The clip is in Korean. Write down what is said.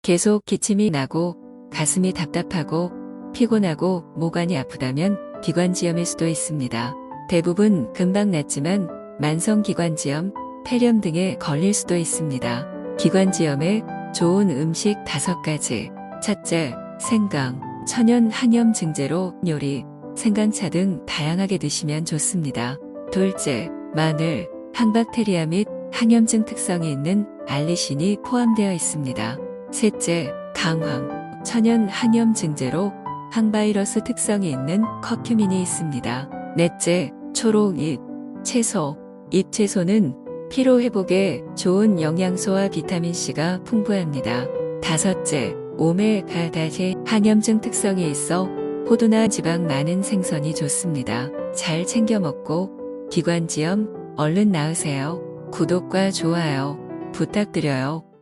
계속 기침이 나고 가슴이 답답하고 피곤하고 모관이 아프다면 기관지염일 수도 있습니다. 대부분 금방 낫지만 만성기관지염, 폐렴 등에 걸릴 수도 있습니다. 기관지염에 좋은 음식 5가지. 첫째, 생강, 천연 항염 증제로 요리, 생강차 등 다양하게 드시면 좋습니다. 둘째, 마늘, 항박테리아 및 항염증 특성이 있는 알리신이 포함되어 있습니다. 셋째, 강황, 천연 항염 증제로 항바이러스 특성이 있는 커큐민이 있습니다. 넷째, 초록잎, 채소. 잎채소는 피로회복에 좋은 영양소와 비타민C가 풍부합니다. 다섯째, 오메가3 항염증 특성이 있어 포도나 지방 많은 생선이 좋습니다. 잘 챙겨 먹고 기관지염 얼른 나으세요. 구독과 좋아요 부탁드려요.